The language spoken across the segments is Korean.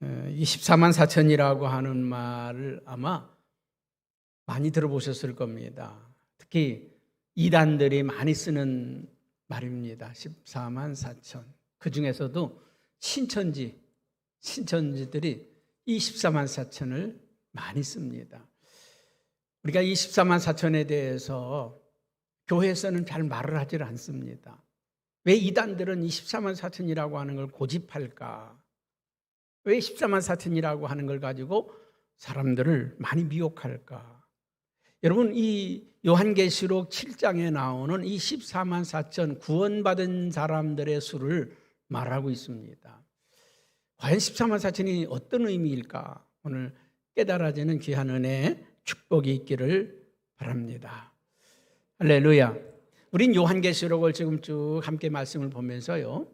24만 4천이라고 하는 말을 아마 많이 들어보셨을 겁니다. 특히 이단들이 많이 쓰는 말입니다. 14만 4천. 그 중에서도 신천지들이 이 14만 4천을 많이 씁니다. 우리가 24만 4천에 대해서 교회에서는 잘 말을 하질 않습니다. 왜 이단들은 24만 4천이라고 하는 걸 고집할까? 왜 14만 4천이라고 하는 걸 가지고 사람들을 많이 미혹할까? 여러분, 이 요한계시록 7장에 나오는 이 14만 4천 구원받은 사람들의 수를 말하고 있습니다. 과연 14만 4천이 어떤 의미일까? 오늘 깨달아지는 귀한 은혜, 축복이 있기를 바랍니다. 할렐루야. 우린 요한계시록을 지금 쭉 함께 말씀을 보면서요,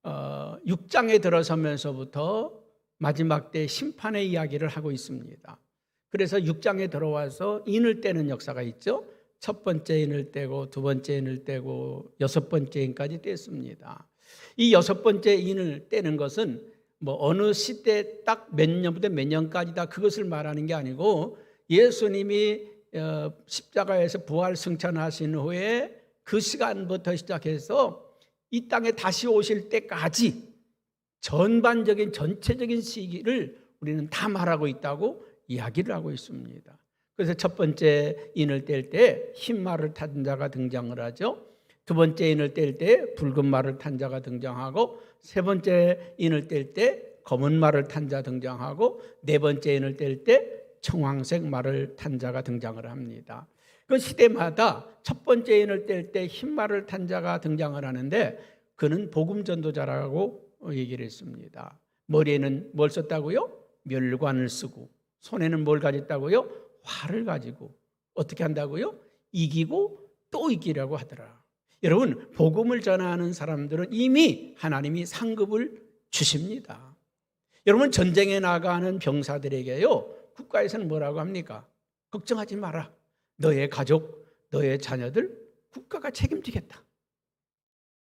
6장에 들어서면서부터 마지막 때 심판의 이야기를 하고 있습니다. 그래서 6장에 들어와서 인을 떼는 역사가 있죠. 첫 번째 인을 떼고 두 번째 인을 떼고 여섯 번째 인까지 뗐습니다. 이 여섯 번째 인을 떼는 것은 뭐 어느 시대 딱 몇 년부터 몇 년까지다 그것을 말하는 게 아니고, 예수님이 십자가에서 부활 승천하신 후에 그 시간부터 시작해서 이 땅에 다시 오실 때까지 전반적인 전체적인 시기를 우리는 다 말하고 있다고 이야기를 하고 있습니다. 그래서 첫 번째 인을 뗄 때 흰 말을 탄 자가 등장을 하죠. 두 번째 인을 뗄 때 붉은 말을 탄 자가 등장하고, 세 번째 인을 뗄 때 검은 말을 탄 자 등장하고, 네 번째 인을 뗄 때 청황색 말을 탄 자가 등장을 합니다. 그 시대마다 첫 번째 인을 뗄 때 흰 말을 탄 자가 등장을 하는데, 그는 복음 전도자라고 얘기를 했습니다. 머리에는 뭘 썼다고요? 멸관을 쓰고, 손에는 뭘 가졌다고요? 활을 가지고 어떻게 한다고요? 이기고 또 이기라고 하더라. 여러분, 복음을 전하는 사람들은 이미 하나님이 상급을 주십니다. 여러분, 전쟁에 나가는 병사들에게요, 국가에서는 뭐라고 합니까? 걱정하지 마라. 너의 가족, 너의 자녀들 국가가 책임지겠다.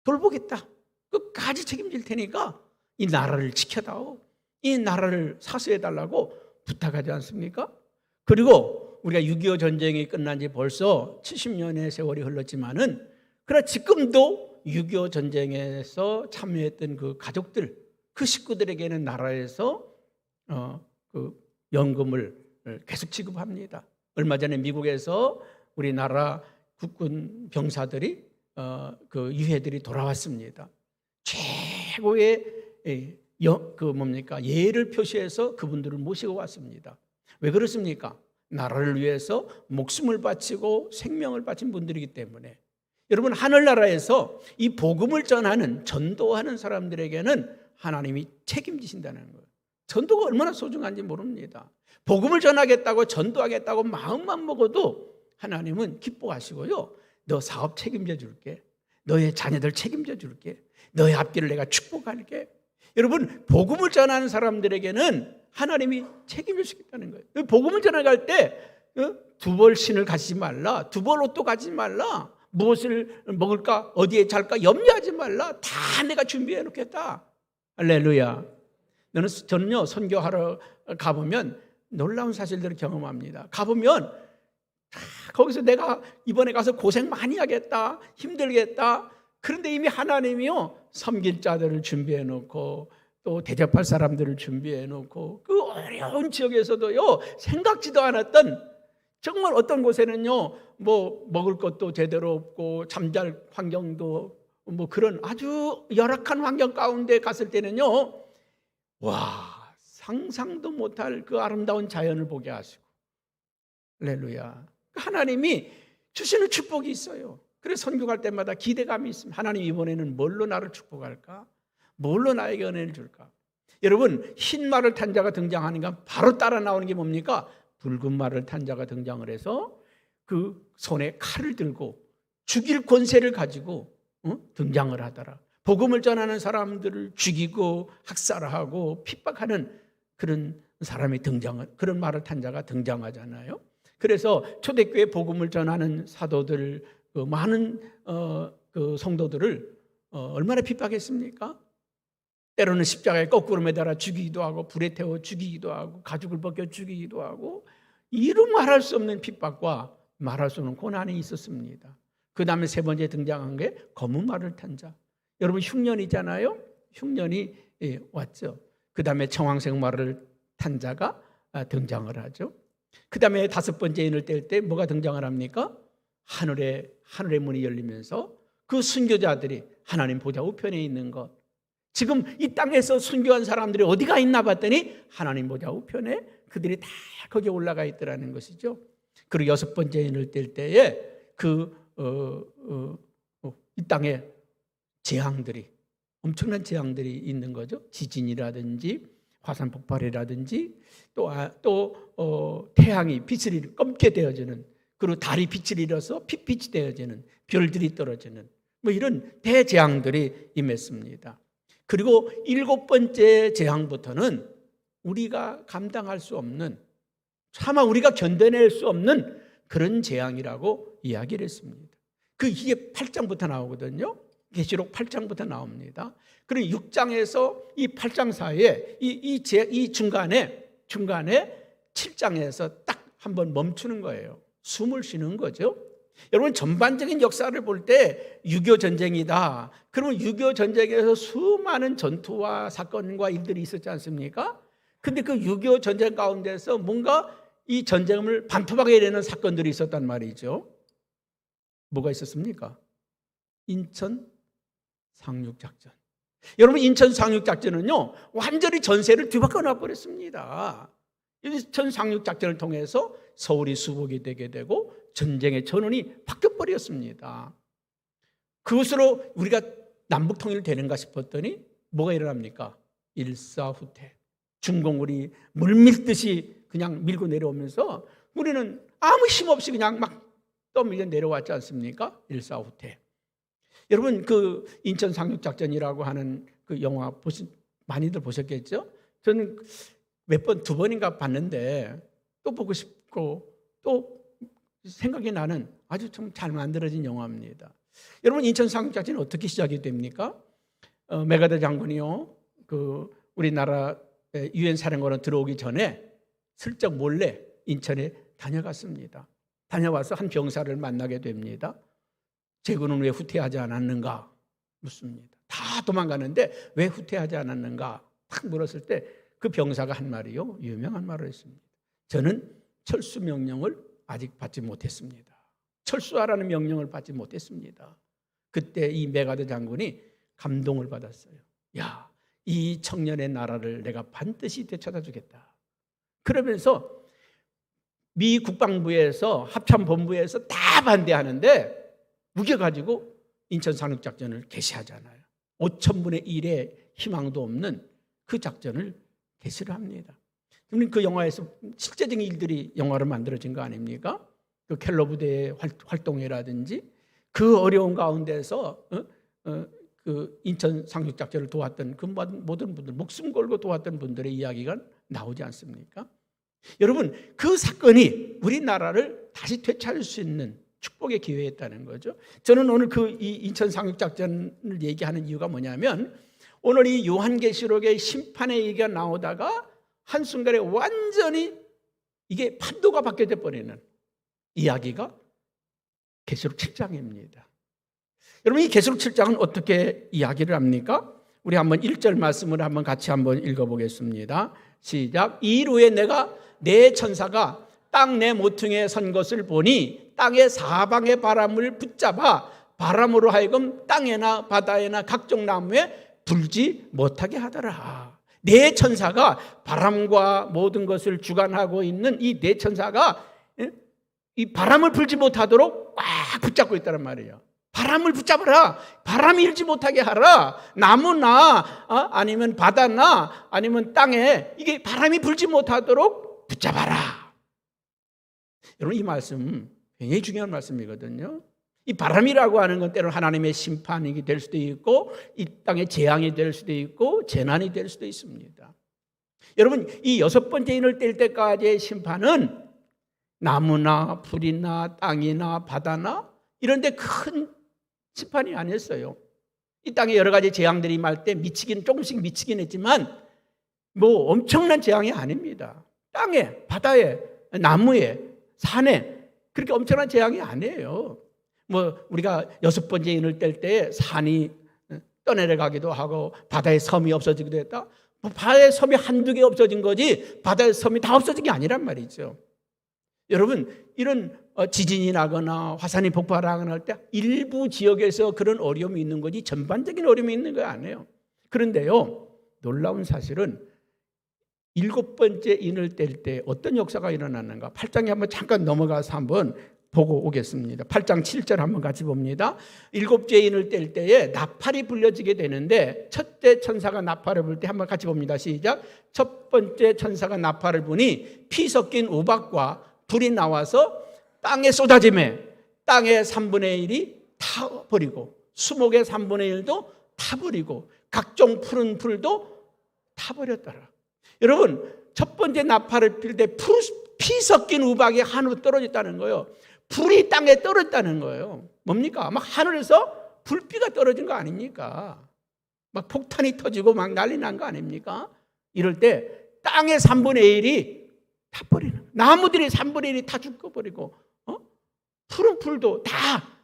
돌보겠다. 끝까지 책임질 테니까 이 나라를 지켜다오. 이 나라를 사수해달라고 부탁하지 않습니까? 그리고 우리가 6.25 전쟁이 끝난 지 벌써 70년의 세월이 흘렀지만은, 그러나 지금도 6.25 전쟁에서 참여했던 그 가족들, 그 식구들에게는 나라에서 그 연금을 계속 지급합니다. 얼마 전에 미국에서 우리나라 국군 병사들이 그 유해들이 돌아왔습니다. 최고의 예를 표시해서 그분들을 모시고 왔습니다. 왜 그렇습니까? 나라를 위해서 목숨을 바치고 생명을 바친 분들이기 때문에. 여러분, 하늘나라에서 이 복음을 전하는, 전도하는 사람들에게는 하나님이 책임지신다는 거예요. 전도가 얼마나 소중한지 모릅니다. 복음을 전하겠다고, 전도하겠다고 마음만 먹어도 하나님은 기뻐하시고요, 너 사업 책임져 줄게, 너의 자녀들 책임져 줄게, 너의 앞길을 내가 축복할게. 여러분, 복음을 전하는 사람들에게는 하나님이 책임질 수 있다는 거예요. 복음을 전해갈 때 두 벌 신을 가지지 말라, 두 벌 옷도 가지지 말라, 무엇을 먹을까, 어디에 잘까 염려하지 말라, 다 내가 준비해 놓겠다. 할렐루야. 저는요, 선교하러 가보면 놀라운 사실들을 경험합니다. 가보면 거기서 내가 이번에 가서 고생 많이 하겠다, 힘들겠다. 그런데 이미 하나님이요, 섬길 자들을 준비해 놓고, 또 대접할 사람들을 준비해 놓고, 그 어려운 지역에서도요, 생각지도 않았던, 정말 어떤 곳에는요, 뭐 먹을 것도 제대로 없고 잠잘 환경도 뭐 그런 아주 열악한 환경 가운데 갔을 때는요, 와, 상상도 못할 그 아름다운 자연을 보게 하시고, 할렐루야. 하나님이 주시는 축복이 있어요. 그래서 선교 갈 때마다 기대감이 있습니다. 하나님, 이번에는 뭘로 나를 축복할까? 뭘로 나에게 은혜를 줄까? 여러분, 흰 말을 탄 자가 등장하니까 바로 따라 나오는 게 뭡니까? 붉은 말을 탄 자가 등장을 해서 그 손에 칼을 들고 죽일 권세를 가지고 등장을 하더라. 복음을 전하는 사람들을 죽이고 학살하고 핍박하는 그런 사람이 그런 말을 탄 자가 등장하잖아요. 그래서 초대교회 복음을 전하는 사도들, 그 많은 그 성도들을 얼마나 핍박했습니까? 때로는 십자가에 거꾸로 매달아 죽이기도 하고 불에 태워 죽이기도 하고 가죽을 벗겨 죽이기도 하고 이루 말할 수 없는 핍박과 말할 수 없는 고난이 있었습니다. 그 다음에 세 번째 등장한 게 검은 말을 탄 자. 여러분 흉년이잖아요. 흉년이 왔죠. 그 다음에 청황색 말을 탄 자가 등장을 하죠. 그 다음에 다섯 번째 인을 뗄 때 뭐가 등장을 합니까? 하늘의 문이 열리면서 그 순교자들이 하나님 보좌 우편에 있는 것. 지금 이 땅에서 순교한 사람들이 어디가 있나 봤더니 하나님 보좌 우편에 그들이 다 거기에 올라가 있더라는 것이죠. 그리고 여섯 번째 인을 뗄 때에 이 땅에 재앙들이 엄청난 재앙들이 있는 거죠. 지진이라든지 화산 폭발이라든지 또 태양이 빛을 검게 되어지는, 그리고 달이 빛을 잃어서 핏빛이 되어지는, 별들이 떨어지는 뭐 이런 대재앙들이 임했습니다. 그리고 일곱 번째 재앙부터는 우리가 감당할 수 없는, 차마 우리가 견뎌낼 수 없는 그런 재앙이라고 이야기를 했습니다. 이게 8장부터 나오거든요. 계시록 8장부터 나옵니다. 그리고 6장에서 이 8장 사이에 이 중간에 7장에서 딱 한번 멈추는 거예요. 숨을 쉬는 거죠. 여러분 전반적인 역사를 볼 때 6.25 전쟁이다. 그러면 6.25 전쟁에서 수많은 전투와 사건과 일들이 있었지 않습니까? 근데 그 6.25 전쟁 가운데서 뭔가 이 전쟁을 반토막에 내는 사건들이 있었단 말이죠. 뭐가 있었습니까? 인천 상륙작전. 여러분 인천 상륙작전은요 완전히 전세를 뒤바꿔 놔버렸습니다. 인천 상륙작전을 통해서 서울이 수복이 되게 되고 전쟁의 전원이 바뀌어버렸습니다. 그것으로 우리가 남북통일이 되는가 싶었더니 뭐가 일어납니까? 일사후퇴. 중공군이 물밀듯이 그냥 밀고 내려오면서 우리는 아무 힘없이 그냥 막 떠밀려 내려왔지 않습니까? 일사후퇴. 여러분 그 인천 상륙작전이라고 하는 그 영화 많이들 보셨겠죠? 저는 몇 번, 두 번인가 봤는데 또 보고 싶고 또 생각이 나는 아주 좀 잘 만들어진 영화입니다. 여러분 인천 상륙작전이 어떻게 시작이 됩니까? 메가더 장군이요 그 우리나라 유엔 사령관으로 들어오기 전에 슬쩍 몰래 인천에 다녀갔습니다. 다녀와서 한 병사를 만나게 됩니다. 제군은 왜 후퇴하지 않았는가 묻습니다. 다 도망가는데 왜 후퇴하지 않았는가 딱 물었을 때 그 병사가 한 말이요 유명한 말을 했습니다. 저는 철수 명령을 아직 받지 못했습니다. 철수하라는 명령을 받지 못했습니다. 그때 이 메가더 장군이 감동을 받았어요. 야, 이 청년의 나라를 내가 반드시 되찾아주겠다. 그러면서 미 국방부에서 합참본부에서 다 반대하는데 우겨가지고 인천 상륙작전을 개시하잖아요. 5,000분의 1의 희망도 없는 그 작전을 개시를 합니다. 그 영화에서 실제적인 일들이 영화로 만들어진 거 아닙니까? 그 켈러 부대의 활동이라든지 그 어려운 가운데서 그 인천 상륙작전을 도왔던 그 모든 분들, 목숨 걸고 도왔던 분들의 이야기가 나오지 않습니까? 여러분 그 사건이 우리나라를 다시 되찾을 수 있는 축복의 기회였다는 거죠. 저는 오늘 이 인천 상륙작전을 얘기하는 이유가 뭐냐면 오늘 이 요한계시록의 심판의 얘기가 나오다가 한순간에 완전히 이게 판도가 바뀌어져 버리는 이야기가 계시록 7장입니다. 여러분 이 계시록 7장은 어떻게 이야기를 합니까? 우리 한번 1절 말씀을 한번 같이 한번 읽어보겠습니다. 시작. 이 일 후에 내가 내 천사가 땅 내 모퉁이에 선 것을 보니 땅의 사방의 바람을 붙잡아 바람으로 하여금 땅에나 바다에나 각종 나무에 불지 못하게 하더라. 네 천사가 바람과 모든 것을 주관하고 있는 이 네 천사가 이 바람을 불지 못하도록 꽉 붙잡고 있다는 말이에요. 바람을 붙잡아라. 바람이 일지 못하게 하라. 나무나 아니면 바다나 아니면 땅에 이게 바람이 불지 못하도록 붙잡아라. 여러분 이 말씀 굉장히 중요한 말씀이거든요. 이 바람이라고 하는 건 때로는 하나님의 심판이 될 수도 있고 이 땅의 재앙이 될 수도 있고 재난이 될 수도 있습니다. 여러분 이 여섯 번째 인을 뗄 때까지의 심판은 나무나 풀이나 땅이나 바다나 이런 데 큰 심판이 아니었어요. 이 땅에 여러 가지 재앙들이 임할 때 조금씩 미치긴 했지만 뭐 엄청난 재앙이 아닙니다. 땅에, 바다에, 나무에, 산에 그렇게 엄청난 재앙이 아니에요. 뭐 우리가 6번째 인을 뗄 때 산이 떠내려가기도 하고 바다의 섬이 없어지기도 했다. 뭐 바다의 섬이 한두 개 없어진 거지 바다의 섬이 다 없어진 게 아니란 말이죠. 여러분, 이런 지진이 나거나 화산이 폭발하거나 할 때 일부 지역에서 그런 어려움이 있는 거지 전반적인 어려움이 있는 거 아니에요. 그런데요, 놀라운 사실은 7번째 인을 뗄 때 어떤 역사가 일어났는가? 8장에 한번 잠깐 넘어가서 한번 보고 오겠습니다. 8장 7절 한번 같이 봅니다. 7째 인을 뗄 때에 나팔이 불려지게 되는데 첫째 천사가 나팔을 불 때 한번 같이 봅니다. 시작. 첫 번째 천사가 나팔을 부니 피 섞인 우박과 불이 나와서 땅에 쏟아지매 땅의 3분의 1이 타버리고 수목의 3분의 1도 타버리고 각종 푸른 풀도 타버렸더라. 여러분, 첫 번째 나팔을 필 때 피 섞인 우박이 하늘로 떨어졌다는 거예요. 불이 땅에 떨어졌다는 거예요. 뭡니까? 막 하늘에서 불비가 떨어진 거 아닙니까? 막 폭탄이 터지고 막 난리 난 거 아닙니까? 이럴 때 땅의 3분의 1이 타버리는, 나무들이 3분의 1이 다 죽어버리고 푸른 풀도 다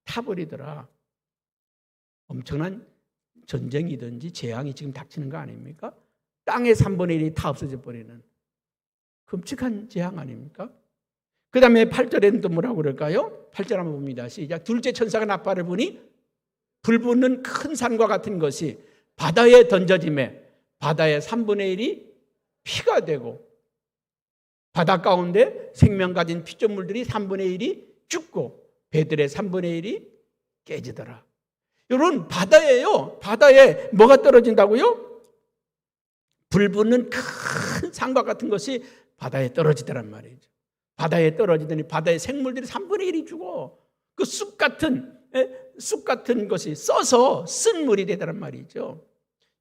타버리더라. 엄청난 전쟁이든지 재앙이 지금 닥치는 거 아닙니까? 땅의 3분의 1이 다 없어져 버리는 끔찍한 재앙 아닙니까? 그 다음에 8절에는 또 뭐라고 그럴까요? 8절 한번 봅니다. 시작. 둘째 천사가 나팔을 부니 불붙는 큰 산과 같은 것이 바다에 던져지매 바다의 3분의 1이 피가 되고 바다 가운데 생명 가진 피조물들이 3분의 1이 죽고 배들의 3분의 1이 깨지더라. 여러분, 바다예요. 바다에 뭐가 떨어진다고요? 불붙는 큰 산과 같은 것이 바다에 떨어지더란 말이죠. 바다에 떨어지더니 바다의 생물들이 3분의 1이 죽어. 그 쑥 같은 것이 써서 쓴 물이 되더란 말이죠.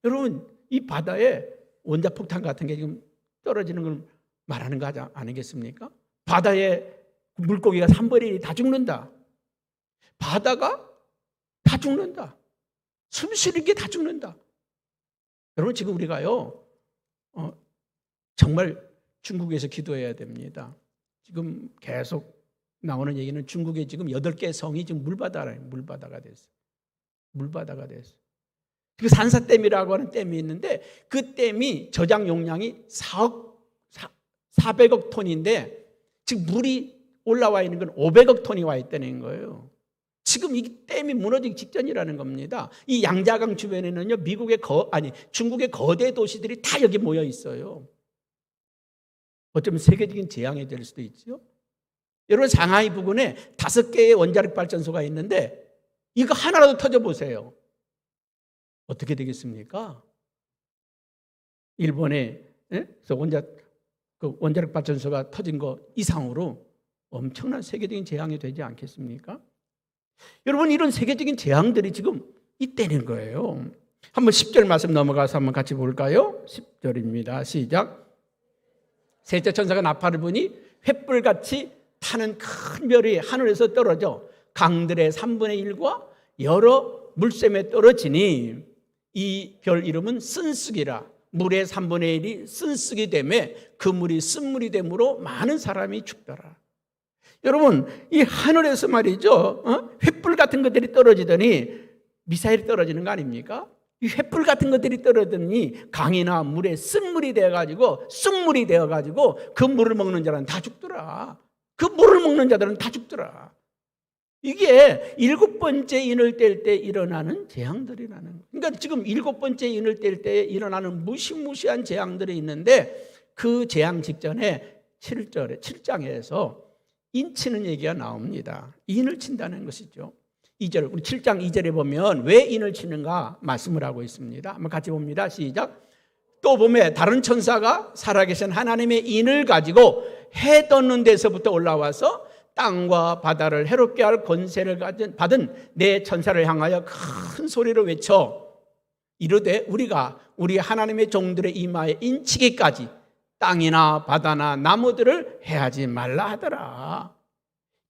여러분, 이 바다에 원자폭탄 같은 게 지금 떨어지는 걸 말하는 거 아니겠습니까? 바다에 물고기가 3분의 1이 다 죽는다. 바다가 다 죽는다. 숨 쉬는 게 다 죽는다. 여러분, 지금 우리가요, 정말 중국에서 기도해야 됩니다. 지금 계속 나오는 얘기는 중국에 지금 8개 성이 지금 물바다가 됐어요. 물바다가 됐어요. 그 산사댐이라고 하는 댐이 있는데 그 댐이 저장 용량이 400억 톤인데 지금 물이 올라와 있는 건 500억 톤이 와 있다는 거예요. 지금 이 댐이 무너지기 직전이라는 겁니다. 이 양자강 주변에는요, 중국의 거대 도시들이 다 여기 모여 있어요. 어쩌면 세계적인 재앙이 될 수도 있죠. 여러분, 상하이 부근에 5개의 원자력 발전소가 있는데 이거 하나라도 터져보세요. 어떻게 되겠습니까? 일본에 원자력 발전소가 터진 거 이상으로 엄청난 세계적인 재앙이 되지 않겠습니까? 여러분, 이런 세계적인 재앙들이 지금 있다는 거예요. 한번 10절 말씀 넘어가서 한번 같이 볼까요? 10절입니다. 시작. 셋째 천사가 나팔을 부니 횃불같이 타는 큰 별이 하늘에서 떨어져 강들의 3분의 1과 여러 물샘에 떨어지니 이 별 이름은 쓴쑥이라. 물의 3분의 1이 쓴쑥이 되매 그 물이 쓴물이 되므로 많은 사람이 죽더라. 여러분, 이 하늘에서 말이죠, 횃불 같은 것들이 떨어지더니 미사일이 떨어지는 거 아닙니까? 이 횃불 같은 것들이 떨어지더니 강이나 물에 쓴물이 되어가지고 쑥물이 되어가지고 그 물을 먹는 자들은 다 죽더라. 그 물을 먹는 자들은 다 죽더라. 이게 7번째 인을 뗄 때 일어나는 재앙들이라는 거예요. 그러니까 지금 7번째 인을 뗄 때 일어나는 무시무시한 재앙들이 있는데 그 재앙 직전에 7장에서 인치는 얘기가 나옵니다. 인을 친다는 것이죠. 2절, 우리 7장 2절에 보면 왜 인을 치는가 말씀을 하고 있습니다. 한번 같이 봅니다. 시작. 또 보면 다른 천사가 살아계신 하나님의 인을 가지고 해 떴는 데서부터 올라와서 땅과 바다를 해롭게 할 권세를 받은 내 천사를 향하여 큰 소리로 외쳐 이르되 우리가 우리 하나님의 종들의 이마에 인치기까지 땅이나 바다나 나무들을 해하지 말라 하더라.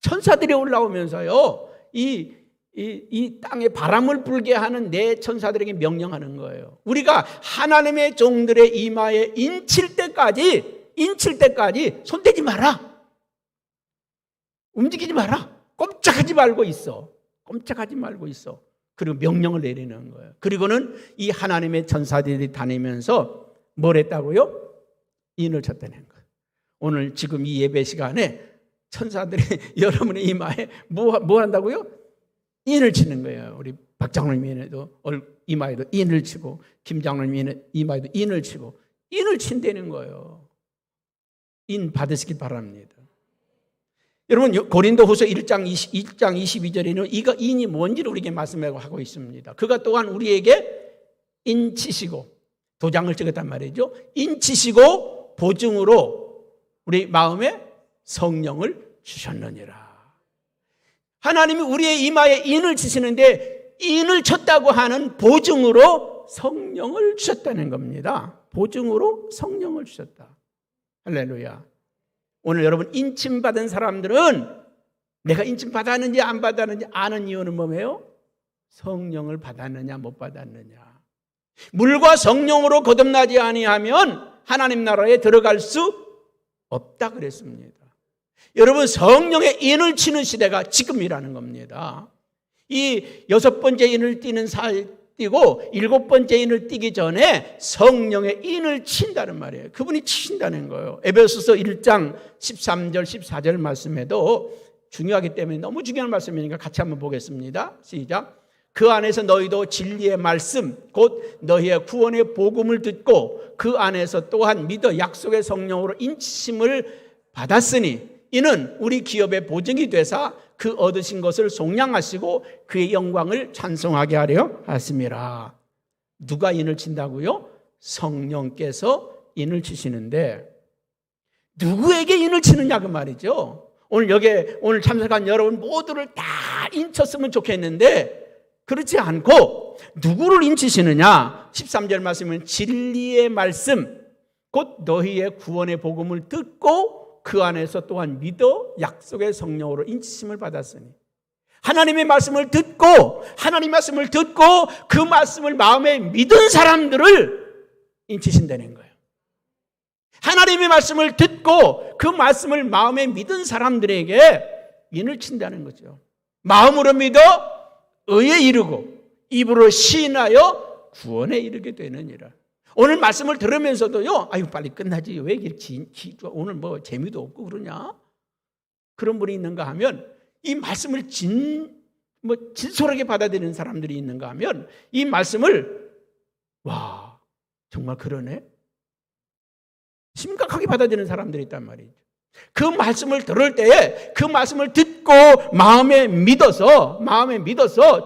천사들이 올라오면서요, 이 이 땅에 바람을 불게 하는 내 천사들에게 명령하는 거예요. 우리가 하나님의 종들의 이마에 인칠 때까지 손대지 마라. 움직이지 마라. 꼼짝하지 말고 있어. 그리고 명령을 내리는 거예요. 그리고는 이 하나님의 천사들이 다니면서 뭘 했다고요? 인을 쳤다는 거예요. 오늘 지금 이 예배 시간에 천사들이 여러분의 이마에 뭐 한다고요? 인을 치는 거예요. 우리 박 장로님도 이마에도 인을 치고, 김 장로님 이마에도 인을 치고, 인을 친다는 거예요. 인 받으시기 바랍니다. 여러분, 고린도후서 1장 22절에는 이거 인이 뭔지를 우리에게 말씀하고 있습니다. 그가 또한 우리에게 인 치시고, 도장을 찍었단 말이죠. 인 치시고 보증으로 우리 마음에 성령을 주셨느니라. 하나님이 우리의 이마에 인을 치시는데, 인을 쳤다고 하는 보증으로 성령을 주셨다는 겁니다. 보증으로 성령을 주셨다. 할렐루야. 오늘 여러분, 인침 받은 사람들은 내가 인침 받았는지 안 받았는지 아는 이유는 뭐예요? 성령을 받았느냐 못 받았느냐. 물과 성령으로 거듭나지 아니하면 하나님 나라에 들어갈 수 없다 그랬습니다. 여러분, 성령의 인을 치는 시대가 지금이라는 겁니다. 이 6번째 인을 띄고 7번째 인을 띄기 전에 성령의 인을 친다는 말이에요. 그분이 치신다는 거예요. 에베소서 1장 13절 14절 말씀에도 중요하기 때문에 너무 중요한 말씀이니까 같이 한번 보겠습니다. 시작. 그 안에서 너희도 진리의 말씀 곧 너희의 구원의 복음을 듣고 그 안에서 또한 믿어 약속의 성령으로 인치심을 받았으니 이는 우리 기업의 보증이 되사 그 얻으신 것을 속량하시고 그의 영광을 찬송하게 하려 하심이라. 누가 인을 친다고요? 성령께서 인을 치시는데 누구에게 인을 치느냐 그 말이죠. 오늘 참석한 여러분 모두를 다 인쳤으면 좋겠는데 그렇지 않고 누구를 인치시느냐? 13절 말씀은 진리의 말씀 곧 너희의 구원의 복음을 듣고 그 안에서 또한 믿어 약속의 성령으로 인치심을 받았으니 하나님의 말씀을 듣고 그 말씀을 마음에 믿은 사람들을 인치신다는 거예요. 하나님의 말씀을 듣고 그 말씀을 마음에 믿은 사람들에게 인을 친다는 거죠. 마음으로 믿어 의에 이르고 입으로 시인하여 구원에 이르게 되느니라. 오늘 말씀을 들으면서도요, 아유 빨리 끝나지 왜 이렇게 오늘 뭐 재미도 없고 그러냐? 그런 분이 있는가 하면 이 말씀을 진솔하게 받아들이는 사람들이 있는가 하면 이 말씀을 와 정말 그러네? 심각하게 받아들이는 사람들이 있단 말이죠. 그 말씀을 들을 때에 그 말씀을 듣고 마음에 믿어서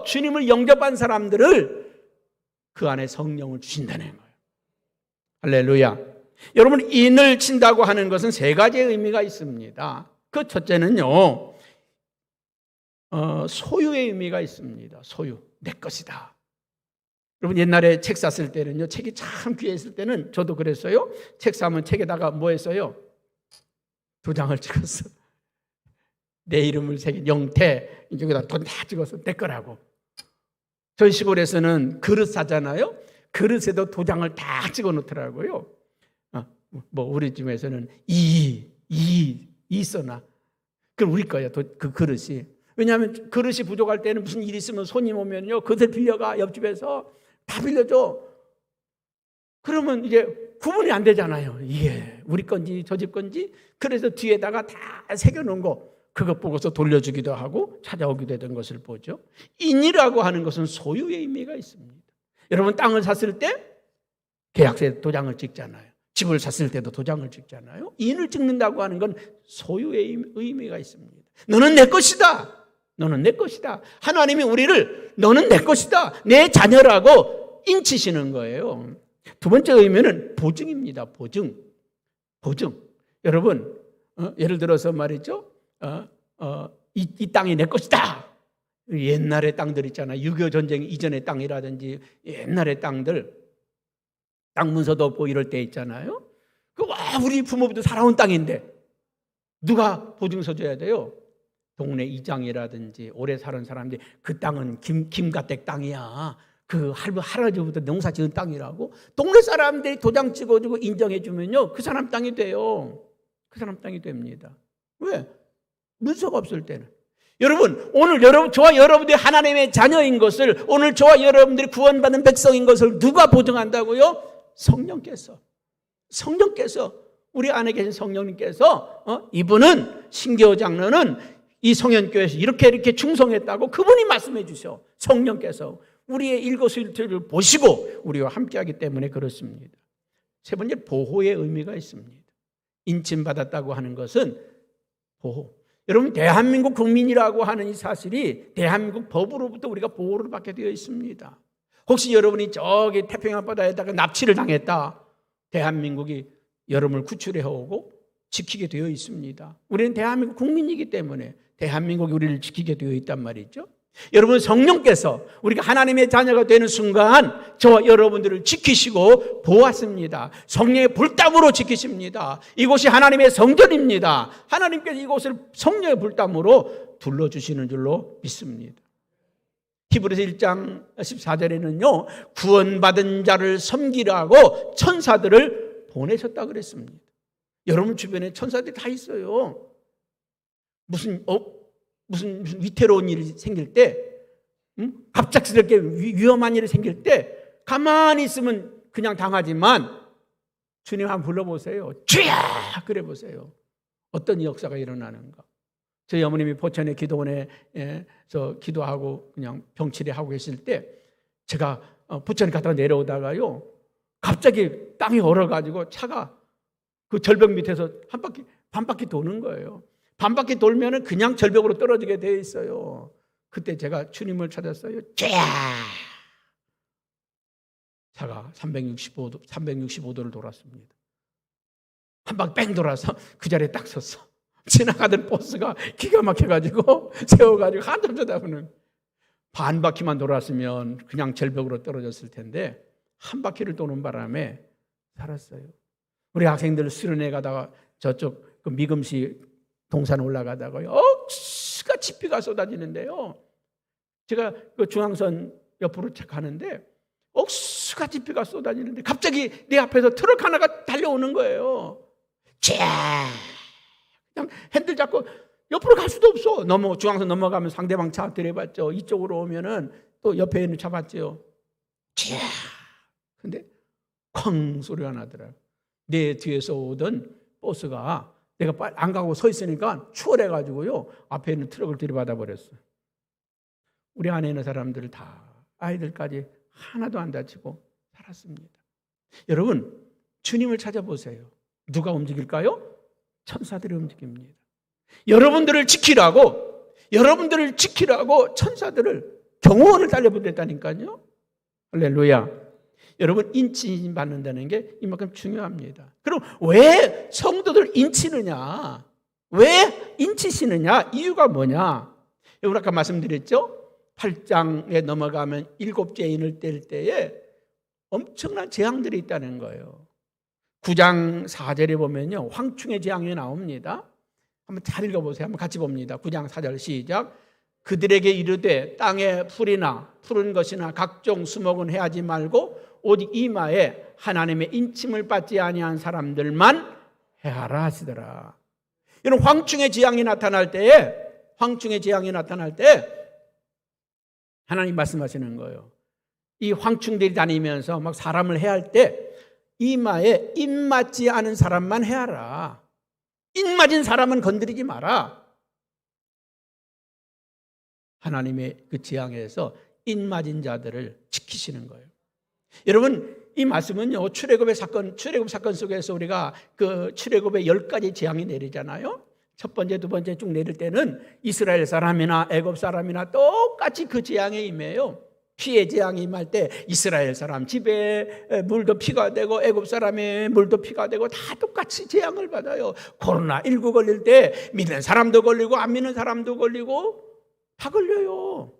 주님을 영접한 사람들을 그 안에 성령을 주신다는 거예요. 할렐루야. 여러분, 인을 친다고 하는 것은 세 가지의 의미가 있습니다. 그 첫째는요, 소유의 의미가 있습니다. 소유, 내 것이다. 여러분, 옛날에 책 샀을 때는요, 책이 참 귀했을 때는 저도 그랬어요. 책 사면 책에다가 뭐 했어요? 도장을 찍었어. 내 이름을 새긴 영태, 이쪽에다 돈 다 찍어서 내 거라고. 저희 시골에서는 그릇 사잖아요. 그릇에도 도장을 다 찍어 놓더라고요. 뭐 우리 집에서는 이 써놔. 그럼 우리 거야, 그 그릇이. 왜냐하면 그릇이 부족할 때는 무슨 일 있으면 손님 오면요, 그릇을 빌려가, 옆집에서 다 빌려줘. 그러면 이제 구분이 안 되잖아요. 이게 우리 건지 저 집 건지. 그래서 뒤에다가 다 새겨놓은 거, 그것 보고서 돌려주기도 하고 찾아오기도 했던 것을 보죠. 인이라고 하는 것은 소유의 의미가 있습니다. 여러분, 땅을 샀을 때 계약서에 도장을 찍잖아요. 집을 샀을 때도 도장을 찍잖아요. 인을 찍는다고 하는 건 소유의 의미가 있습니다. 너는 내 것이다. 너는 내 것이다. 하나님이 우리를 너는 내 것이다, 내 자녀라고 인치시는 거예요. 두 번째 의미는 보증입니다. 보증. 여러분, 예를 들어서 말이죠. 이 땅이 내 것이다. 옛날의 땅들 있잖아요. 6.25 전쟁 이전의 땅이라든지 옛날의 땅들, 땅 문서도 없고 이럴 때 있잖아요. 우리 부모부터 살아온 땅인데 누가 보증서 줘야 돼요? 동네 이장이라든지 오래 사는 사람들이 그 땅은 김가댁 땅이야. 그 할아버지부터 농사 지은 땅이라고 동네 사람들이 도장 찍어주고 인정해주면요, 그 사람 땅이 돼요. 그 사람 땅이 됩니다. 왜? 문서가 없을 때는. 여러분, 오늘 저와 여러분들이 하나님의 자녀인 것을, 오늘 저와 여러분들이 구원받은 백성인 것을 누가 보증한다고요? 성령께서. 우리 안에 계신 성령님께서 이분은 신기호 장로는 이 성현교회에서 이렇게 충성했다고 그분이 말씀해 주셔. 성령께서 우리의 일거수일투를 보시고 우리와 함께하기 때문에 그렇습니다. 세 번째, 보호의 의미가 있습니다. 인침받았다고 하는 것은 보호. 여러분, 대한민국 국민이라고 하는 이 사실이 대한민국 법으로부터 우리가 보호를 받게 되어 있습니다. 혹시 여러분이 저기 태평양 바다에다가 납치를 당했다, 대한민국이 여러분을 구출해 오고 지키게 되어 있습니다. 우리는 대한민국 국민이기 때문에 대한민국이 우리를 지키게 되어 있단 말이죠. 여러분, 성령께서 우리가 하나님의 자녀가 되는 순간 저와 여러분들을 지키시고 보았습니다. 성령의 불담으로 지키십니다. 이곳이 하나님의 성전입니다. 하나님께서 이곳을 성령의 불담으로 둘러주시는 줄로 믿습니다. 히브리서 1장 14절에는요, 구원받은 자를 섬기라고 천사들을 보내셨다 그랬습니다. 여러분 주변에 천사들이 다 있어요. 무슨 위태로운 일이 생길 때, 갑작스럽게 위험한 일이 생길 때 가만히 있으면 그냥 당하지만 주님 한번 불러보세요. 주야! 그래 보세요. 어떤 역사가 일어나는가. 저희 어머님이 포천의 기도원에서 기도하고 그냥 병치레하고 계실 때 제가 포천에 갔다가 내려오다가요, 갑자기 땅이 얼어가지고 차가 그 절벽 밑에서 반바퀴 도는 거예요. 반바퀴 돌면은 그냥 절벽으로 떨어지게 되어 있어요. 그때 제가 주님을 찾았어요. 차가 365도를 돌았습니다. 한 바퀴 뺑 돌아서 그 자리에 딱 섰어. 지나가던 버스가 기가 막혀가지고 세워가지고 한참 쳐다보는. 반 바퀴만 돌았으면 그냥 절벽으로 떨어졌을 텐데 한 바퀴를 도는 바람에 살았어요. 우리 학생들 수련회 가다가 저쪽 그 미금시 동산 올라가다가요, 억수같이 비가 쏟아지는데요, 제가 그 중앙선 옆으로 가는데 억수같이 비가 쏟아지는데 갑자기 내 앞에서 트럭 하나가 달려오는 거예요. 그냥 핸들 잡고 옆으로 갈 수도 없어. 중앙선 넘어가면 상대방 차 들여봤죠. 이쪽으로 오면은 또 옆에 있는 차 봤죠. 근데 쾅 소리가 나더라고요. 내 뒤에서 오던 버스가 내가 안 가고 서 있으니까 추월해가지고요, 앞에 있는 트럭을 들이받아 버렸어요. 우리 안에 있는 사람들 다, 아이들까지 하나도 안 다치고 살았습니다. 여러분, 주님을 찾아보세요. 누가 움직일까요? 천사들이 움직입니다. 여러분들을 지키라고 천사들을 경호원을 달려보냈다니까요. 할렐루야. 여러분, 인치 받는다는 게 이만큼 중요합니다. 그럼 왜 성도들 인치느냐? 왜 인치시느냐? 이유가 뭐냐? 여러분, 아까 말씀드렸죠? 8장에 넘어가면 7죄인을 뗄 때에 엄청난 재앙들이 있다는 거예요. 9장 4절에 보면요, 황충의 재앙이 나옵니다. 한번 잘 읽어보세요. 한번 같이 봅니다. 9장 4절 시작. 그들에게 이르되 땅에 풀이나 푸른 것이나 각종 수목은 해하지 말고 오직 이마에 하나님의 인침을 받지 아니한 사람들만 해하라 하시더라. 이런 황충의 재앙이 나타날 때에 하나님 말씀하시는 거예요. 이 황충들이 다니면서 막 사람을 해할 때 이마에 입 맞지 않은 사람만 해하라. 입 맞은 사람은 건드리지 마라. 하나님의 그 재앙에서 입 맞은 자들을 지키시는 거예요. 여러분, 이 말씀은요, 출애굽 사건 속에서 우리가 그 출애굽의 10가지 재앙이 내리잖아요. 첫 번째, 두 번째 쭉 내릴 때는 이스라엘 사람이나 애굽 사람이나 똑같이 그 재앙에 임해요. 피의 재앙이 임할 때 이스라엘 사람 집에 물도 피가 되고 애굽 사람의 물도 피가 되고 다 똑같이 재앙을 받아요. 코로나19 걸릴 때 믿는 사람도 걸리고 안 믿는 사람도 걸리고 다 걸려요.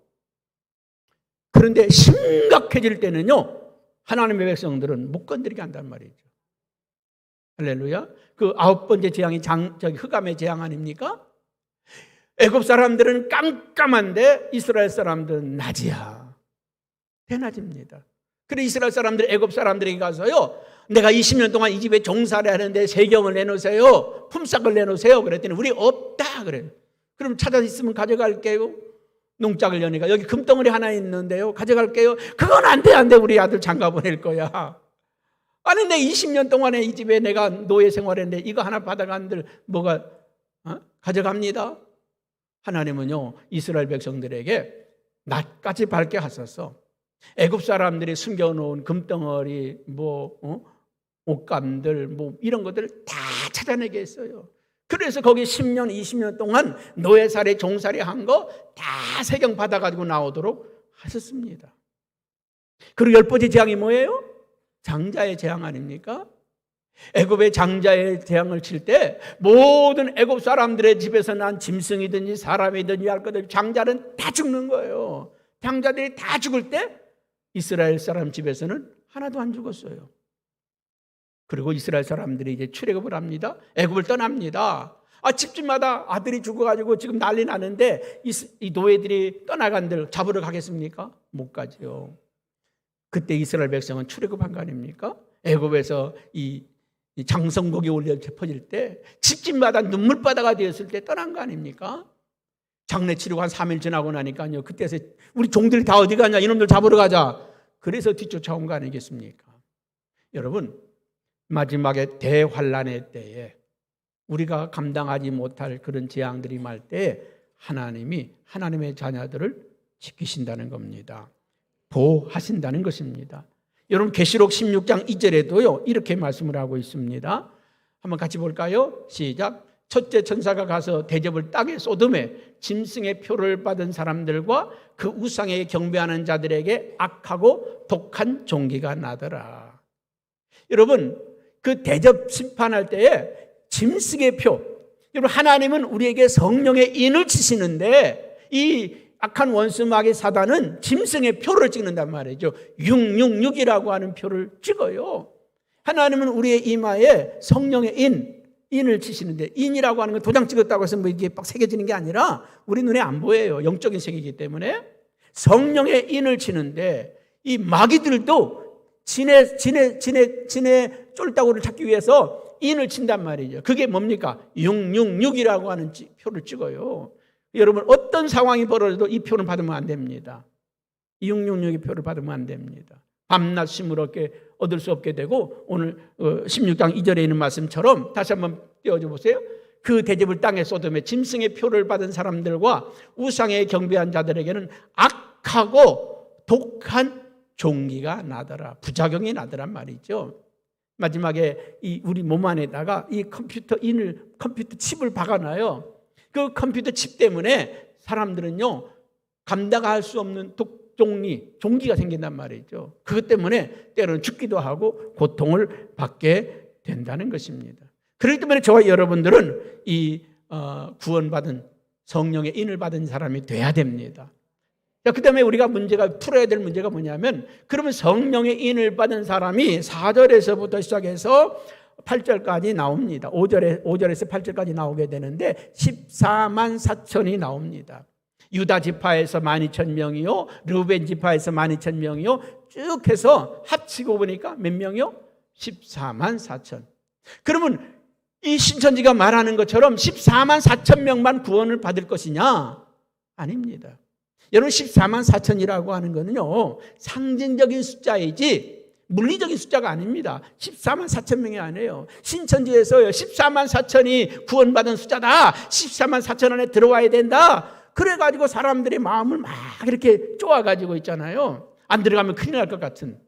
그런데 심각해질 때는요, 하나님의 백성들은 못 건드리게 한단 말이죠. 할렐루야. 그 9번째 재앙이 흑암의 재앙 아닙니까? 애굽 사람들은 깜깜한데 이스라엘 사람들은 낮이야. 대낮입니다. 그래 이스라엘 사람들 애굽 사람들에게 가서요, 내가 20년 동안 이 집에 종살이 하는데 세경을 내놓으세요, 품삯을 내놓으세요. 그랬더니 우리 없다 그래요. 그럼 찾아 있으면 가져갈게요. 농짝을 여니까 여기 금덩어리 하나 있는데요, 가져갈게요. 그건 안 돼, 안 돼. 우리 아들 장가 보낼 거야. 아니 내 20년 동안에 이 집에 내가 노예 생활했는데 이거 하나 받아간들 뭐가 가져갑니다. 하나님은요 이스라엘 백성들에게 낮까지 밝게 하셔서 애굽 사람들이 숨겨놓은 금덩어리, 옷감들, 이런 것들을 다 찾아내게 했어요. 그래서 거기 10년, 20년 동안 노예살이, 종살이 한 거 다 세경 받아가지고 나오도록 하셨습니다. 그리고 10번째 재앙이 뭐예요? 장자의 재앙 아닙니까? 애굽의 장자의 재앙을 칠 때 모든 애굽 사람들의 집에서 난 짐승이든지 사람이든지 할 것들 장자는 다 죽는 거예요. 장자들이 다 죽을 때 이스라엘 사람 집에서는 하나도 안 죽었어요. 그리고 이스라엘 사람들이 이제 출애굽을 합니다. 애굽을 떠납니다. 집집마다 아들이 죽어가지고 지금 난리 나는데 이 노예들이 떠나간들 잡으러 가겠습니까? 못 가죠. 그때 이스라엘 백성은 출애굽한 거 아닙니까? 애굽에서 이 장성곡이 올려 퍼질 때 집집마다 눈물바다가 되었을 때 떠난 거 아닙니까? 장례 치르고 한 3일 지나고 나니까요, 그때서 우리 종들이 다 어디 가냐, 이놈들 잡으러 가자. 그래서 뒤쫓아온 거 아니겠습니까? 여러분, 마지막에 대환란의 때에 우리가 감당하지 못할 그런 재앙들이 말 때 하나님이 하나님의 자녀들을 지키신다는 겁니다. 보호하신다는 것입니다. 여러분 계시록 16장 2절에도요 이렇게 말씀을 하고 있습니다. 한번 같이 볼까요? 시작. 첫째 천사가 가서 대접을 땅에 쏟음에 짐승의 표를 받은 사람들과 그 우상에 경배하는 자들에게 악하고 독한 종기가 나더라. 여러분 그 대접 심판할 때에 짐승의 표, 여러분 하나님은 우리에게 성령의 인을 치시는데 이 악한 원수 마귀 사단은 짐승의 표를 찍는단 말이죠. 666이라고 하는 표를 찍어요. 하나님은 우리의 이마에 성령의 인을 치시는데, 인이라고 하는 건 도장 찍었다고 해서 이게 막 새겨지는 게 아니라 우리 눈에 안 보여요. 영적인 세계이기 때문에 성령의 인을 치는데 이 마귀들도 지네 쫄다구를 찾기 위해서 인을 친단 말이죠. 그게 뭡니까? 666이라고 하는 표를 찍어요. 여러분 어떤 상황이 벌어져도 이 표를 받으면 안 됩니다. 666의 표를 받으면 안 됩니다. 밤낮 쉼을 얻을 수 없게 되고, 오늘 16장 2절에 있는 말씀처럼 다시 한번 띄워줘 보세요. 그 대접을 땅에 쏟음에 짐승의 표를 받은 사람들과 우상에 경배한 자들에게는 악하고 독한 종기가 나더라. 부작용이 나더란 말이죠. 마지막에 우리 몸 안에다가 이 컴퓨터 칩을 박아놔요. 그 컴퓨터 칩 때문에 사람들은요 감당할 수 없는 종기가 생긴단 말이죠. 그것 때문에 때로는 죽기도 하고 고통을 받게 된다는 것입니다. 그렇기 때문에 저와 여러분들은 이 구원받은 성령의 인을 받은 사람이 돼야 됩니다. 그 다음에 우리가 풀어야 될 문제가 뭐냐면, 그러면 성령의 인을 받은 사람이 4절에서부터 시작해서 8절까지 나옵니다. 5절에서 8절까지 나오게 되는데 14만 4천이 나옵니다. 유다 지파에서 12,000명이요, 르우벤 지파에서 12,000명이요, 쭉 해서 합치고 보니까 몇 명이요? 14만 4천. 그러면 이 신천지가 말하는 것처럼 14만 4천 명만 구원을 받을 것이냐? 아닙니다. 여러분 14만 4천이라고 하는 거는요 상징적인 숫자이지 물리적인 숫자가 아닙니다. 14만 4천 명이 아니에요. 신천지에서요 14만 4천이 구원받은 숫자다, 14만 4천 안에 들어와야 된다, 그래가지고 사람들의 마음을 막 이렇게 쪼아가지고 있잖아요. 안 들어가면 큰일 날 것 같은.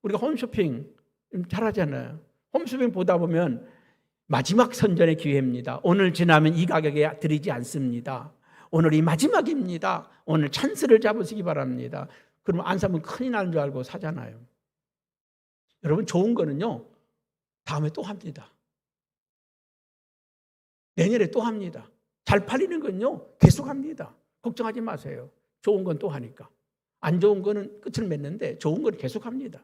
우리가 홈쇼핑 잘하잖아요. 홈쇼핑 보다 보면 마지막 선전의 기회입니다. 오늘 지나면 이 가격에 드리지 않습니다. 오늘이 마지막입니다. 오늘 찬스를 잡으시기 바랍니다. 그러면 안 사면 큰일 나는 줄 알고 사잖아요. 여러분 좋은 거는요 다음에 또 합니다. 내년에 또 합니다. 잘 팔리는 건요 계속 합니다. 걱정하지 마세요. 좋은 건 또 하니까. 안 좋은 거는 끝을 맺는데 좋은 건 계속 합니다.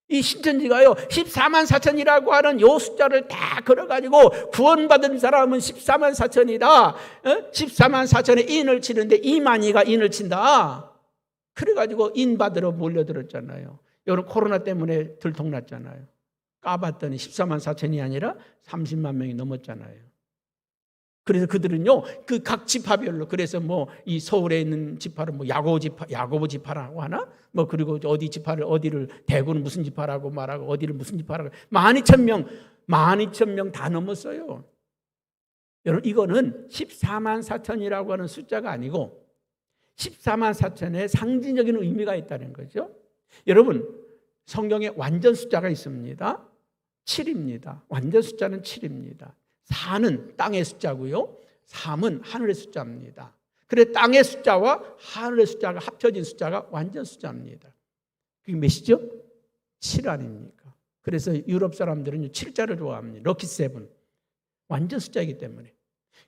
이 신천지가요 14만 4천이라고 하는 요 숫자를 다 걸어가지고 구원받은 사람은 14만 4천이다. 14만 4천에 인을 치는데 2만이가 인을 친다. 그래가지고 인 받으러 몰려들었잖아요. 여러분 코로나 때문에 들통났잖아요. 까봤더니 14만 4천이 아니라 30만 명이 넘었잖아요. 그래서 그들은요, 그 각 지파별로, 그래서 뭐, 이 서울에 있는 지파를 뭐, 야고보 지파라고 하나? 뭐, 그리고 어디 지파를, 어디를, 대구는 무슨 지파라고 말하고, 어디를 무슨 지파라고, 12,000명 다 넘었어요. 여러분, 이거는 14만 4천이라고 하는 숫자가 아니고, 14만 4천의 상징적인 의미가 있다는 거죠. 여러분, 성경에 완전 숫자가 있습니다. 7입니다. 완전 숫자는 7입니다. 4는 땅의 숫자고요. 3은 하늘의 숫자입니다. 그래 땅의 숫자와 하늘의 숫자가 합쳐진 숫자가 완전 숫자입니다. 그게 몇이죠? 7 아닙니까? 그래서 유럽 사람들은 7자를 좋아합니다. 럭키 세븐. 완전 숫자이기 때문에.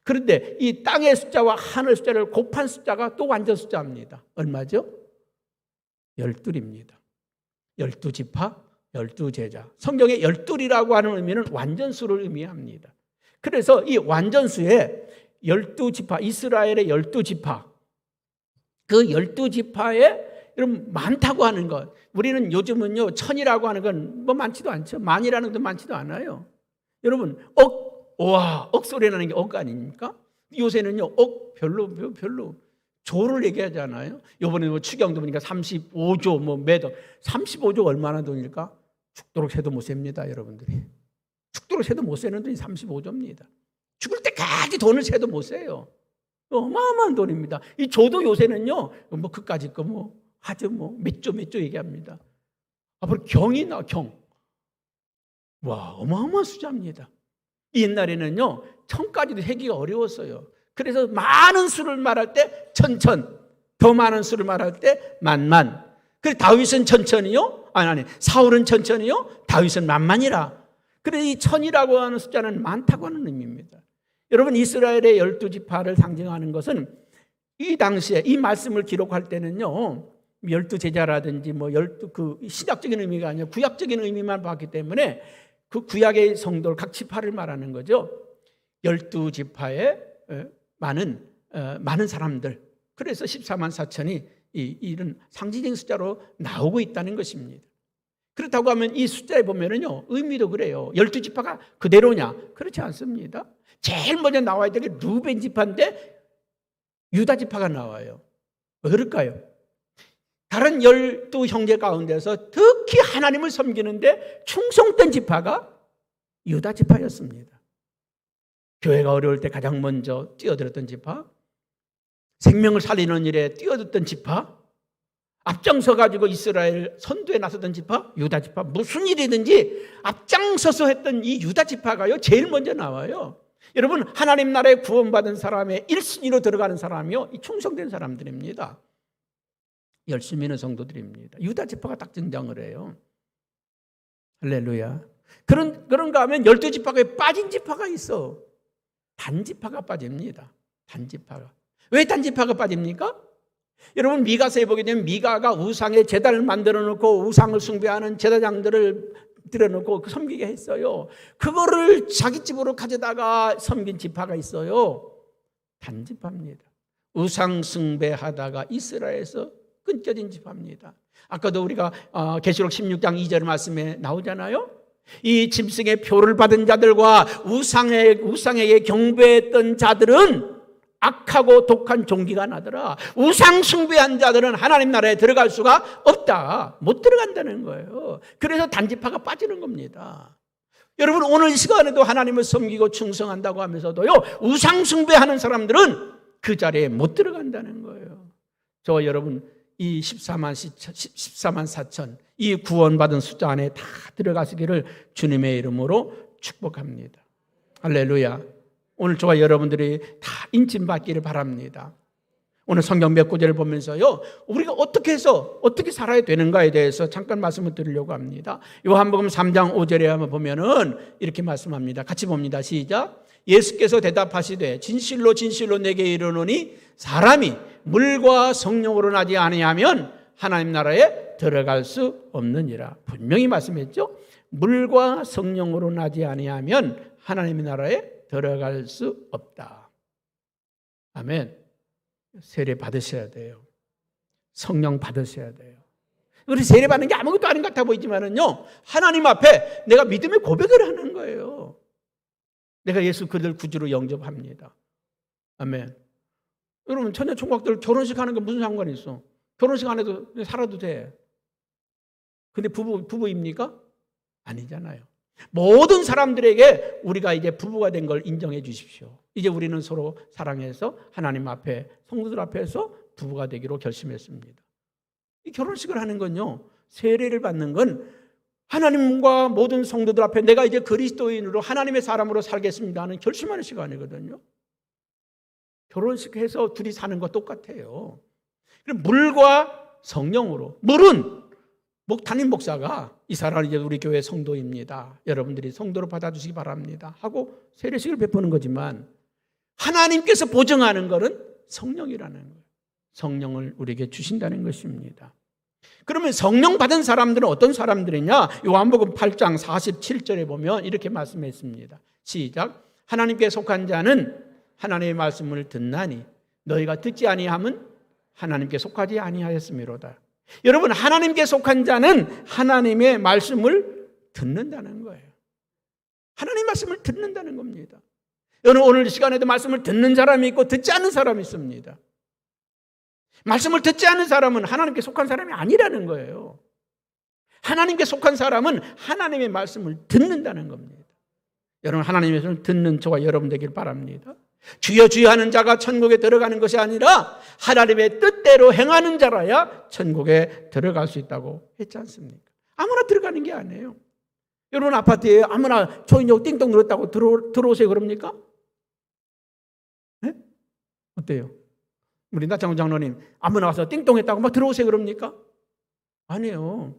그런데 이 땅의 숫자와 하늘의 숫자를 곱한 숫자가 또 완전 숫자입니다. 얼마죠? 12입니다. 12지파, 12제자. 성경에 12이라고 하는 의미는 완전수를 의미합니다. 그래서 이 완전수에 12지파, 이스라엘의 12지파, 그 12지파에 여러분 많다고 하는 것. 우리는 요즘은요 1000이라고 하는 건 뭐 많지도 않죠. 만이라는 것도 많지도 않아요. 여러분 억 소리 나는 게 억 아닙니까? 요새는요 억 별로 조를 얘기하잖아요. 요번에 뭐 추경도 보니까 35조 뭐 매덕 35조 얼마나 돈일까? 죽도록 새도 못 셉니다, 여러분들이. 죽도록 새도 못 세는 돈이 35조입니다. 죽을 때까지 돈을 새도 못 세요. 어마어마한 돈입니다. 이 조도 요새는요, 뭐 그까짓 거 뭐 하죠, 뭐 몇 조 얘기합니다. 앞으로 경이 나 경. 와, 어마어마한 숫자입니다. 옛날에는요, 1000까지도 세기가 어려웠어요. 그래서 많은 수를 말할 때 천천, 더 많은 수를 말할 때 만만. 그래서 다윗은 천천이요, 아니 사울은 천천이요, 다윗은 만만이라. 그래서 이 1000이라고 하는 숫자는 많다고 하는 의미입니다. 여러분 이스라엘의 12지파를 상징하는 것은 이 당시에 이 말씀을 기록할 때는요 12제자라든지 뭐 12 그 신약적인 의미가 아니라 구약적인 의미만 봤기 때문에 그 구약의 성도를 각 지파를 말하는 거죠. 12지파에 많은 사람들. 그래서 14만 4천이 이런 상징적인 숫자로 나오고 있다는 것입니다. 그렇다고 하면 이 숫자에 보면은요, 의미도 그래요. 12지파가 그대로냐? 그렇지 않습니다. 제일 먼저 나와야 되는 게 루벤 지파인데 유다 지파가 나와요. 왜 그럴까요? 다른 12형제 가운데서 특히 하나님을 섬기는데 충성된 지파가 유다 지파였습니다. 교회가 어려울 때 가장 먼저 뛰어들었던 지파, 생명을 살리는 일에 뛰어들었던 지파, 앞장서 가지고 이스라엘 선두에 나섰던 지파, 유다 지파. 무슨 일이든지 앞장서서 했던 이 유다 지파가요 제일 먼저 나와요. 여러분 하나님 나라에 구원받은 사람의 1순위로 들어가는 사람이요 이 충성된 사람들입니다. 열심히 있는 성도들입니다. 유다 지파가 딱 등장을 해요. 할렐루야. 그런가 하면 12지파가 빠진 지파가 있어. 단지파가 빠집니다. 단지파가. 왜 단지파가 빠집니까? 여러분 미가서에 보게 되면 미가가 우상의 제단을 만들어 놓고 우상을 숭배하는 제사장들을 들여놓고 섬기게 했어요. 그거를 자기 집으로 가져다가 섬긴 지파가 있어요. 단지파입니다. 우상 숭배하다가 이스라엘에서 끊겨진 지파입니다. 아까도 우리가 계시록 16장 2절 말씀에 나오잖아요. 이 짐승의 표를 받은 자들과 우상에게 경배했던 자들은 악하고 독한 종기가 나더라. 우상 숭배한 자들은 하나님 나라에 들어갈 수가 없다. 못 들어간다는 거예요. 그래서 단지파가 빠지는 겁니다. 여러분 오늘 이 시간에도 하나님을 섬기고 충성한다고 하면서도요 우상 숭배하는 사람들은 그 자리에 못 들어간다는 거예요. 저와 여러분 이 14만 4천 이 구원받은 숫자 안에 다 들어가시기를 주님의 이름으로 축복합니다. 할렐루야. 오늘 저와 여러분들이 다 인침받기를 바랍니다. 오늘 성경 몇 구절을 보면서요 우리가 어떻게 해서 어떻게 살아야 되는가에 대해서 잠깐 말씀을 드리려고 합니다. 요한복음 3장 5절에 한번 보면은 이렇게 말씀합니다. 같이 봅니다. 시작. 예수께서 대답하시되 진실로 진실로 내게 이르노니 사람이 물과 성령으로 나지 아니하면 하나님 나라에 들어갈 수 없느니라. 분명히 말씀했죠. 물과 성령으로 나지 아니하면 하나님의 나라에 들어갈 수 없다. 아멘. 세례 받으셔야 돼요. 성령 받으셔야 돼요. 우리 세례 받는 게 아무것도 아닌 것 같아 보이지만은요, 하나님 앞에 내가 믿음의 고백을 하는 거예요. 내가 예수 그리스도를 구주로 영접합니다. 아멘. 여러분, 처녀 총각들 결혼식 하는 게 무슨 상관이 있어? 결혼식 안 해도 살아도 돼. 근데 부부입니까? 아니잖아요. 모든 사람들에게 우리가 이제 부부가 된 걸 인정해 주십시오. 이제 우리는 서로 사랑해서 하나님 앞에, 성도들 앞에서 부부가 되기로 결심했습니다. 이 결혼식을 하는 건요, 세례를 받는 건 하나님과 모든 성도들 앞에 내가 이제 그리스도인으로 하나님의 사람으로 살겠습니다 하는 결심하는 시간이거든요. 결혼식해서 둘이 사는 거 똑같아요. 그럼 물과 성령으로, 물은 담임 목사가 이 사람은 이제 우리 교회 성도입니다, 여러분들이 성도로 받아주시기 바랍니다 하고 세례식을 베푸는 거지만, 하나님께서 보증하는 것은 성령이라는 거예요. 성령을 우리에게 주신다는 것입니다. 그러면 성령 받은 사람들은 어떤 사람들이냐? 요한복음 8장 47절에 보면 이렇게 말씀했습니다. 시작. 하나님께 속한 자는 하나님의 말씀을 듣나니 너희가 듣지 아니함은 하나님께 속하지 아니하였음이로다. 여러분, 하나님께 속한 자는 하나님의 말씀을 듣는다는 거예요. 하나님의 말씀을 듣는다는 겁니다. 여러분, 오늘 이 시간에도 말씀을 듣는 사람이 있고 듣지 않는 사람이 있습니다. 말씀을 듣지 않는 사람은 하나님께 속한 사람이 아니라는 거예요. 하나님께 속한 사람은 하나님의 말씀을 듣는다는 겁니다. 여러분, 하나님의 말씀을 듣는 저와 여러분 되길 바랍니다. 주여 주여 하는 자가 천국에 들어가는 것이 아니라 하나님의 뜻대로 행하는 자라야 천국에 들어갈 수 있다고 했지 않습니까? 아무나 들어가는 게 아니에요. 여러분, 아파트에 아무나 초인종 띵동 눌렀다고 들어오세요 그럽니까? 네? 어때요? 우리 나창훈 장로님 아무나 와서 띵동했다고 막 들어오세요 그럽니까? 아니에요.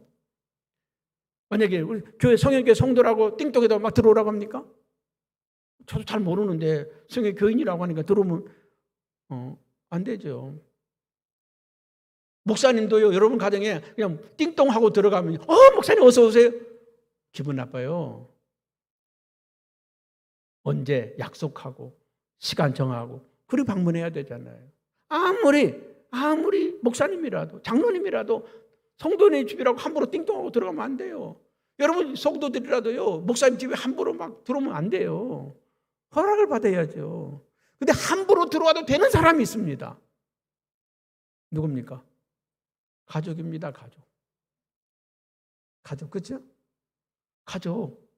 만약에 우리 교회 성형교회 성도라고 띵동해도 막 들어오라고 합니까? 저도 잘 모르는데 성형 교인이라고 하니까 들어오면 안 되죠. 목사님도요, 여러분 가정에 그냥 띵동하고 들어가면 목사님 어서 오세요. 기분 나빠요. 언제 약속하고 시간 정하고 그리고 방문해야 되잖아요. 아무리 목사님이라도 장로님이라도 성도님 집이라고 함부로 띵동하고 들어가면 안 돼요. 여러분 성도들이라도요, 목사님 집에 함부로 막 들어오면 안 돼요. 허락을 받아야죠. 근데 함부로 들어와도 되는 사람이 있습니다. 누굽니까? 가족입니다. 가족, 그렇죠? 가족.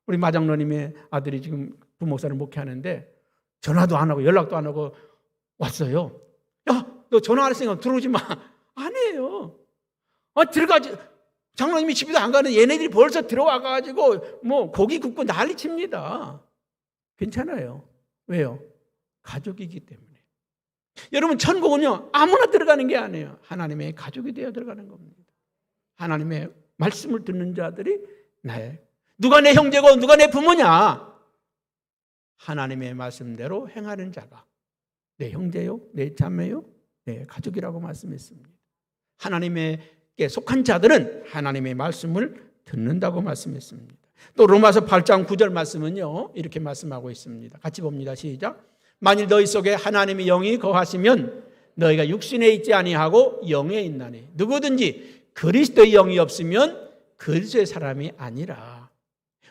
우리 마장로님의 아들이 지금 부목사를 목회하는데 전화도 안 하고 연락도 안 하고 왔어요. 야, 너 전화 안 했으니까 들어오지 마. 아니에요. 들어가지. 장로님이 집에도 안 가는 얘네들이 벌써 들어와가지고 뭐 고기 굽고 난리 칩니다. 괜찮아요. 왜요? 가족이기 때문에. 여러분, 천국은요, 아무나 들어가는 게 아니에요. 하나님의 가족이 되어 들어가는 겁니다. 하나님의 말씀을 듣는 자들이 누가 내 형제고 누가 내 부모냐? 하나님의 말씀대로 행하는 자가 내 형제요, 내 자매요, 내 가족이라고 말씀했습니다. 하나님께 속한 자들은 하나님의 말씀을 듣는다고 말씀했습니다. 또 로마서 8장 9절 말씀은요, 이렇게 말씀하고 있습니다. 같이 봅니다. 시작. 만일 너희 속에 하나님의 영이 거하시면 너희가 육신에 있지 아니하고 영에 있나니 누구든지 그리스도의 영이 없으면 그리스도의 사람이 아니라.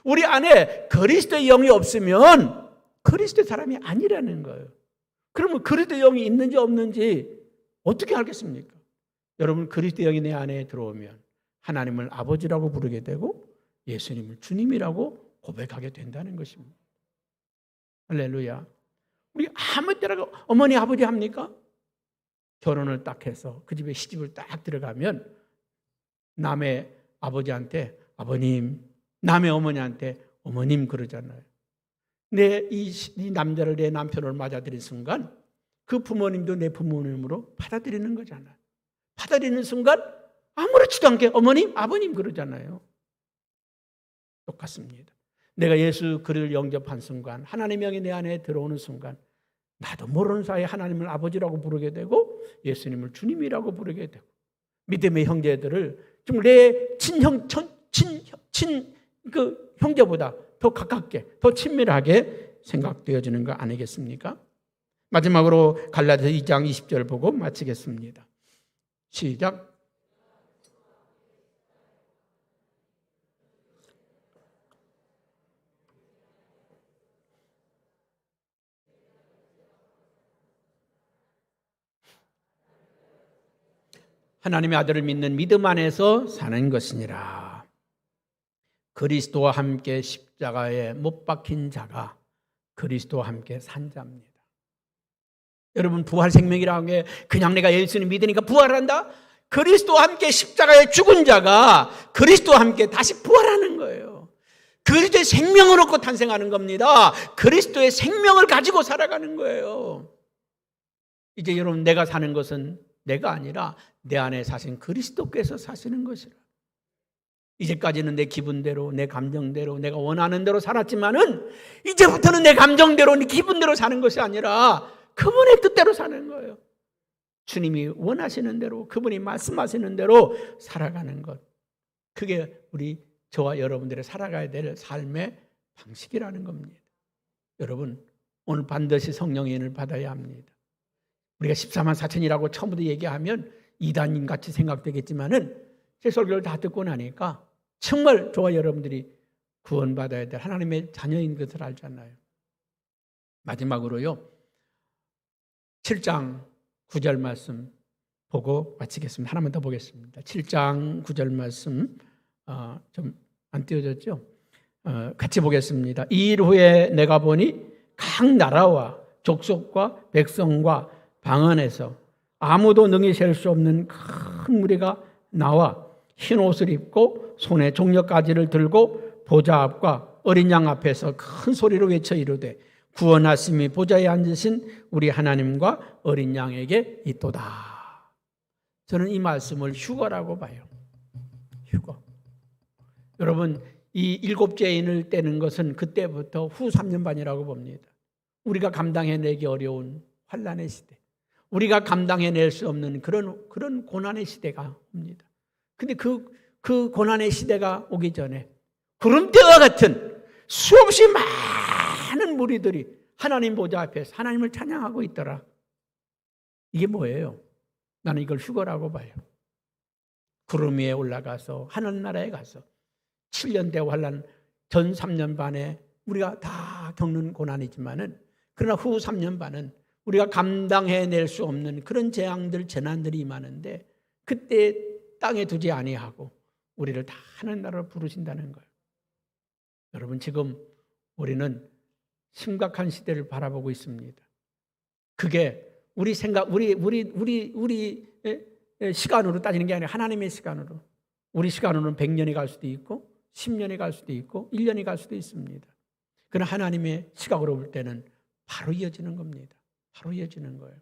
우리 안에 그리스도의 영이 없으면 그리스도의 사람이 아니라는 거예요. 그러면 그리스도의 영이 있는지 없는지 어떻게 알겠습니까? 여러분, 그리스도의 영이 내 안에 들어오면 하나님을 아버지라고 부르게 되고 예수님을 주님이라고 고백하게 된다는 것입니다. 할렐루야. 우리 아무 때나 어머니 아버지 합니까? 결혼을 딱 해서 그 집에 시집을 딱 들어가면 남의 아버지한테 아버님, 남의 어머니한테 어머님 그러잖아요. 이 남자를 내 남편을 맞아들인 순간 그 부모님도 내 부모님으로 받아들이는 거잖아요. 받아들이는 순간 아무렇지도 않게 어머님, 아버님 그러잖아요. 똑같습니다. 내가 예수 그리스도를 영접한 순간, 하나님의 영이 내 안에 들어오는 순간 나도 모르는 사이에 하나님을 아버지라고 부르게 되고 예수님을 주님이라고 부르게 되고 믿음의 형제들을 좀 내 그 형제보다 더 가깝게, 더 친밀하게 생각되어지는 거 아니겠습니까? 마지막으로 갈라디아서 2장 20절 보고 마치겠습니다. 시작. 하나님의 아들을 믿는 믿음 안에서 사는 것이니라. 그리스도와 함께 십자가에 못 박힌 자가 그리스도와 함께 산 자입니다. 여러분, 부활 생명이라는 게 그냥 내가 예수님 믿으니까 부활한다? 그리스도와 함께 십자가에 죽은 자가 그리스도와 함께 다시 부활하는 거예요. 그리스도의 생명을 얻고 탄생하는 겁니다. 그리스도의 생명을 가지고 살아가는 거예요. 이제 여러분, 내가 사는 것은 내가 아니라 내 안에 사신 그리스도께서 사시는 것이라. 이제까지는 내 기분대로, 내 감정대로, 내가 원하는 대로 살았지만은 이제부터는 내 감정대로, 내 기분대로 사는 것이 아니라 그분의 뜻대로 사는 거예요. 주님이 원하시는 대로, 그분이 말씀하시는 대로 살아가는 것. 그게 저와 여러분들이 살아가야 될 삶의 방식이라는 겁니다. 여러분, 오늘 반드시 성령의 인을 받아야 합니다. 우리가 14만 4천이라고 처음부터 얘기하면 이단인 같이 생각되겠지만은 제 설교를 다 듣고 나니까 정말 저와 여러분들이 구원받아야 될 하나님의 자녀인 것을 알잖아요. 마지막으로요, 7장 9절 말씀 보고 마치겠습니다. 하나만 더 보겠습니다. 7장 9절 말씀 좀 안 띄워졌죠? 같이 보겠습니다. 이 일 후에 내가 보니 각 나라와 족속과 백성과 방언에서 아무도 능히 셀 수 없는 큰 무리가 나와 흰 옷을 입고 손에 종려가지를 들고 보좌 앞과 어린 양 앞에서 큰 소리로 외쳐 이르되 구원하심이 보좌에 앉으신 우리 하나님과 어린 양에게 있도다. 저는 이 말씀을 휴거라고 봐요. 휴거. 여러분, 이 일곱째 인을 떼는 것은 그때부터 후 3년 반이라고 봅니다. 우리가 감당해내기 어려운 환난의 시대, 우리가 감당해낼 수 없는 그런 고난의 시대가 옵니다. 근데 그 고난의 시대가 오기 전에 구름대와 같은 수없이 많은 무리들이 하나님 보좌 앞에서 하나님을 찬양하고 있더라. 이게 뭐예요? 나는 이걸 휴거라고 봐요. 구름 위에 올라가서 하늘나라에 가서 7년 대환란 전 3년 반에 우리가 다 겪는 고난이지만은, 그러나 후 3년 반은 우리가 감당해낼 수 없는 그런 재앙들, 재난들이 임하는데 그때 땅에 두지 아니하고 우리를 다 하늘나라로 부르신다는 거예요. 여러분, 지금 우리는 심각한 시대를 바라보고 있습니다. 그게 우리 생각, 우리 시간으로 따지는 게 아니라 하나님의 시간으로. 우리 시간으로는 100년이 갈 수도 있고 10년이 갈 수도 있고 1년이 갈 수도 있습니다. 그러나 하나님의 시각으로 볼 때는 바로 이어지는 겁니다. 바로 이어지는 거예요.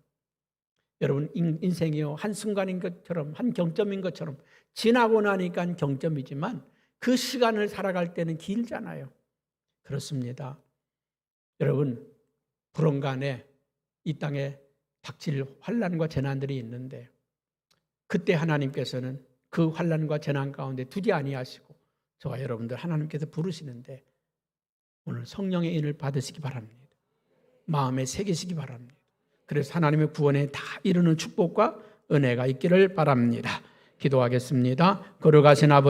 여러분, 인생이요, 한순간인 것처럼, 한 경점인 것처럼 지나고 나니까 경점이지만 그 시간을 살아갈 때는 길잖아요. 그렇습니다. 여러분, 불언간에 이 땅에 닥칠 환난과 재난들이 있는데 그때 하나님께서는 그 환난과 재난 가운데 두지 아니하시고 저와 여러분들 하나님께서 부르시는데 오늘 성령의 인을 받으시기 바랍니다. 마음에 새기시기 바랍니다. 그래서 하나님의 구원에 다 이루는 축복과 은혜가 있기를 바랍니다. 기도하겠습니다. 거룩하신 아버지,